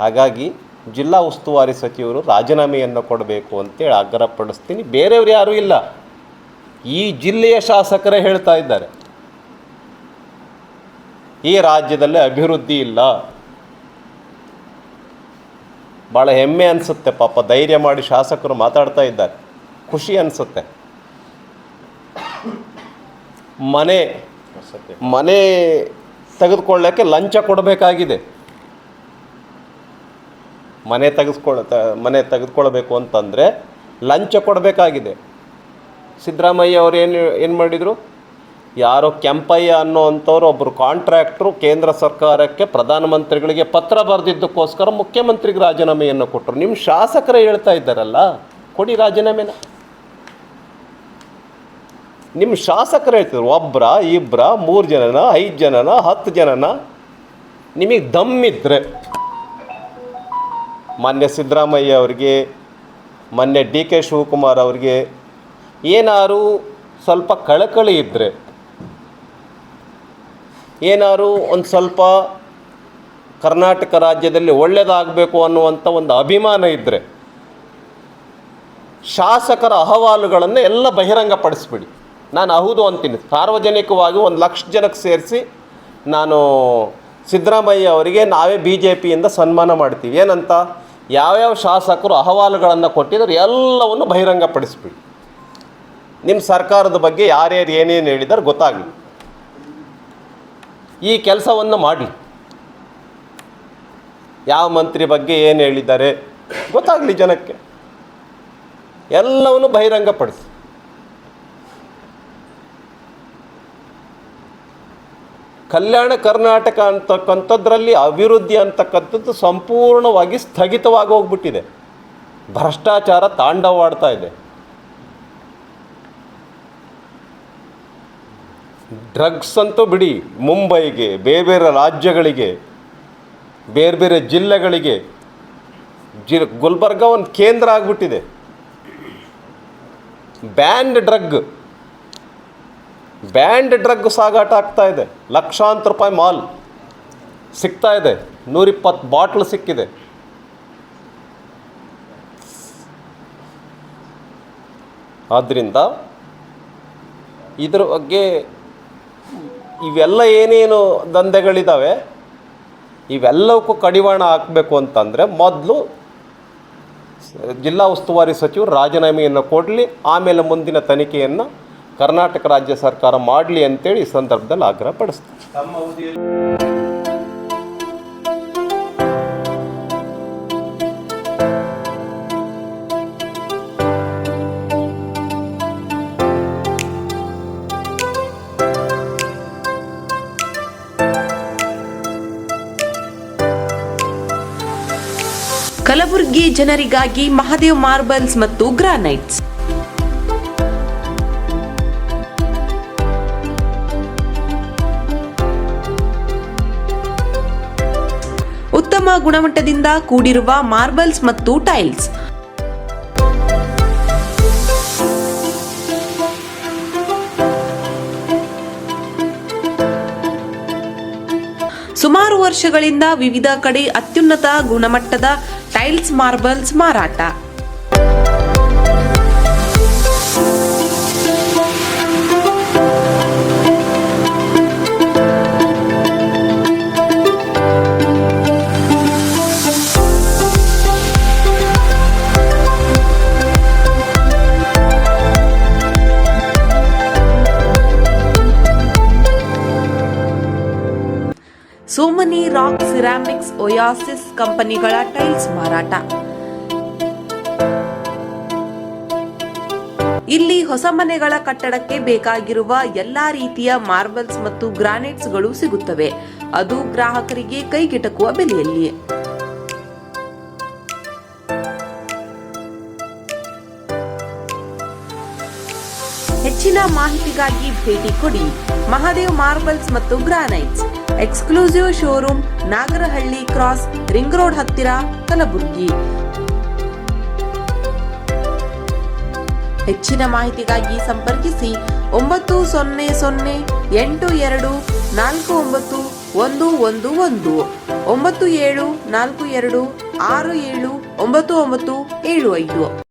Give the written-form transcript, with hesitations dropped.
ಹಾಗಾಗಿ ಜಿಲ್ಲಾ ಉಸ್ತುವಾರಿ ಸಚಿವರು ರಾಜೀನಾಮೆಯನ್ನು ಕೊಡಬೇಕು ಅಂತೇಳಿ ಆಗ್ರಹಪಡಿಸ್ತೀನಿ. ಬೇರೆಯವರು ಯಾರೂ ಇಲ್ಲ, ಈ ಜಿಲ್ಲೆಯ ಶಾಸಕರೇ ಹೇಳ್ತಾ ಇದ್ದಾರೆ ಈ ರಾಜ್ಯದಲ್ಲಿ ಅಭಿವೃದ್ಧಿ ಇಲ್ಲ. ಭಾಳ ಹೆಮ್ಮೆ ಅನಿಸುತ್ತೆ, ಪಾಪ ಧೈರ್ಯ ಮಾಡಿ ಶಾಸಕರು ಮಾತಾಡ್ತಾ ಇದ್ದಾರೆ, ಖುಷಿ ಅನಿಸುತ್ತೆ. ಮನೆ ತೆಗೆದುಕೊಳ್ಳೋಕ್ಕೆ ಲಂಚ ಕೊಡಬೇಕಾಗಿದೆ. ಮನೆ ತೆಗೆದುಕೊಳ್ಬೇಕು ಅಂತಂದರೆ ಲಂಚ ಕೊಡಬೇಕಾಗಿದೆ. ಸಿದ್ದರಾಮಯ್ಯ ಅವರು ಏನು ಮಾಡಿದರು, ಯಾರೋ ಕೆಂಪಯ್ಯ ಅನ್ನೋ ಅಂಥವ್ರು ಒಬ್ಬರು ಕಾಂಟ್ರಾಕ್ಟ್ರು ಕೇಂದ್ರ ಸರ್ಕಾರಕ್ಕೆ ಪ್ರಧಾನಮಂತ್ರಿಗಳಿಗೆ ಪತ್ರ ಬರೆದಿದ್ದಕ್ಕೋಸ್ಕರ ಮುಖ್ಯಮಂತ್ರಿಗೆ ರಾಜೀನಾಮೆಯನ್ನು ಕೊಟ್ಟರು. ನಿಮ್ಮ ಶಾಸಕರೇ ಹೇಳ್ತಾ ಇದ್ದಾರಲ್ಲ, ಕೊಡಿ ರಾಜೀನಾಮೆನ. ನಿಮ್ಮ ಶಾಸಕರು ಹೇಳ್ತಿದ್ರು, ಒಬ್ಬರ ಇಬ್ಬರ 3 ಜನನ 5 ಜನನ 10 ಜನನ, ನಿಮಗೆ ದಮ್ಮಿದ್ರೆ ಮಾನ್ಯ ಸಿದ್ದರಾಮಯ್ಯ ಅವರಿಗೆ, ಮಾನ್ಯ DK ಶಿವಕುಮಾರ್ ಅವರಿಗೆ ಏನಾರು ಸ್ವಲ್ಪ ಕಳಕಳಿ ಇದ್ದರೆ, ಏನಾರು ಒಂದು ಸ್ವಲ್ಪ ಕರ್ನಾಟಕ ರಾಜ್ಯದಲ್ಲಿ ಒಳ್ಳೆಯದಾಗಬೇಕು ಅನ್ನುವಂಥ ಒಂದು ಅಭಿಮಾನ ಇದ್ದರೆ, ಶಾಸಕರ ಅಹವಾಲುಗಳನ್ನು ಎಲ್ಲ ಬಹಿರಂಗಪಡಿಸ್ಬಿಡಿ. ನಾನು ಹೌದು ಅಂತೀನಿ, ಸಾರ್ವಜನಿಕವಾಗಿ 1,00,000 ಜನಕ್ಕೆ ಸೇರಿಸಿ ನಾನು ಸಿದ್ದರಾಮಯ್ಯ ಅವರಿಗೆ ನಾವೇ BJPಯಿಂದ ಸನ್ಮಾನ ಮಾಡ್ತೀವಿ. ಏನಂತ, ಯಾವ್ಯಾವ ಶಾಸಕರು ಅಹವಾಲುಗಳನ್ನು ಕೊಟ್ಟಿದ್ದಾರೆ ಎಲ್ಲವನ್ನು ಬಹಿರಂಗಪಡಿಸ್ಬಿಡಿ. ನಿಮ್ಮ ಸರ್ಕಾರದ ಬಗ್ಗೆ ಯಾರ್ಯಾರು ಏನೇನು ಹೇಳಿದ್ದಾರೆ ಗೊತ್ತಾಗಲಿ. ಈ ಕೆಲಸವನ್ನು ಮಾಡಿ, ಯಾವ ಮಂತ್ರಿ ಬಗ್ಗೆ ಏನು ಹೇಳಿದ್ದಾರೆ ಗೊತ್ತಾಗಲಿ ಜನಕ್ಕೆ, ಎಲ್ಲವನ್ನು ಬಹಿರಂಗಪಡಿಸಿ. ಕಲ್ಯಾಣ ಕರ್ನಾಟಕ ಅಂತಕ್ಕಂಥದ್ರಲ್ಲಿ ಅಭಿವೃದ್ಧಿ ಅಂತಕ್ಕಂಥದ್ದು ಸಂಪೂರ್ಣವಾಗಿ ಸ್ಥಗಿತವಾಗಿ ಹೋಗ್ಬಿಟ್ಟಿದೆ. ಭ್ರಷ್ಟಾಚಾರ ತಾಂಡವವಾಡ್ತಾ ಇದೆ. ಡ್ರಗ್ಸ್ ಅಂತೂ ಬಿಡಿ, ಮುಂಬೈಗೆ, ಬೇರೆ ಬೇರೆ ರಾಜ್ಯಗಳಿಗೆ, ಬೇರೆ ಬೇರೆ ಜಿಲ್ಲೆಗಳಿಗೆ, ಗುಲ್ಬರ್ಗ ಒಂದು ಕೇಂದ್ರ ಆಗಿಬಿಟ್ಟಿದೆ. ಬ್ಯಾಂಡ್ ಡ್ರಗ್ ಸಾಗಾಟ ಆಗ್ತಾ ಇದೆ. ಲಕ್ಷಾಂತರ ರೂಪಾಯಿ ಮಾಲ್ ಸಿಗ್ತಾ ಇದೆ, 120 ಬಾಟ್ಲ್ ಸಿಕ್ಕಿದೆ. ಆದ್ದರಿಂದ ಇದರ ಬಗ್ಗೆ ಇವೆಲ್ಲ ಏನೇನು ದಂಧೆಗಳಿದ್ದಾವೆ ಇವೆಲ್ಲವಕ್ಕೂ ಕಡಿವಾಣ ಹಾಕಬೇಕು ಅಂತಂದರೆ ಮೊದಲು ಜಿಲ್ಲಾ ಉಸ್ತುವಾರಿ ಸಚಿವರು ರಾಜೀನಾಮೆಯನ್ನು ಕೊಡಲಿ, ಆಮೇಲೆ ಮುಂದಿನ ತನಿಖೆಯನ್ನು ಕರ್ನಾಟಕ ರಾಜ್ಯ ಸರ್ಕಾರ ಮಾಡಲಿ ಅಂತೇಳಿ ಈ ಸಂದರ್ಭದಲ್ಲಿ ಆಗ್ರಹ ಪಡಿಸ್ತಾರೆ. ಕಲಬುರಗಿ ಜನರಿಗಾಗಿ ಮಹಾದೇವ್ ಮಾರ್ಬಲ್ಸ್ ಮತ್ತು ಗ್ರಾನೈಟ್ಸ್. ಉತ್ತಮ ಗುಣಮಟ್ಟದಿಂದ ಕೂಡಿರುವ ಮಾರ್ಬಲ್ಸ್ ಮತ್ತು ಟೈಲ್ಸ್. ಸುಮಾರು ವರ್ಷಗಳಿಂದ ವಿವಿಧ ಕಡೆ ಅತ್ಯುನ್ನತ ಗುಣಮಟ್ಟದ ಟೈಲ್ಸ್, ಮಾರ್ಬಲ್ಸ್ ಮಾರಾಟ. ಸೋಮನಿ ರಾಕ್, ಸಿರಾಮಿಕ್ಸ್, ಒಯಾಸಿಸ್ ಕಂಪನಿಗಳ ಟೈಲ್ಸ್ ಮಾರಾಟ. ಇಲ್ಲಿ ಹೊಸ ಮನೆಗಳ ಕಟ್ಟಡಕ್ಕೆ ಬೇಕಾಗಿರುವ ಎಲ್ಲಾ ರೀತಿಯ ಮಾರ್ಬಲ್ಸ್ ಮತ್ತು ಗ್ರಾನೈಟ್ಸ್ಗಳು ಸಿಗುತ್ತವೆ, ಅದು ಗ್ರಾಹಕರಿಗೆ ಕೈಗೆಟಕುವ ಬೆಲೆಯಲ್ಲಿ. ಹೆಚ್ಚಿನ ಮಾಹಿತಿಗಾಗಿ ಭೇಟಿ ಕೊಡಿ. ಮಹಾದೇವ್ ಮಾರ್ಬಲ್ಸ್ ಮತ್ತು granites, exclusive showroom, Nagarahalli cross, ring road ಹತ್ತಿರ, ಕಲಬುರಗಿ. ಹೆಚ್ಚಿನ ಮಾಹಿತಿಗಾಗಿ ಸಂಪರ್ಕಿಸಿ 9008249 9742 67 95.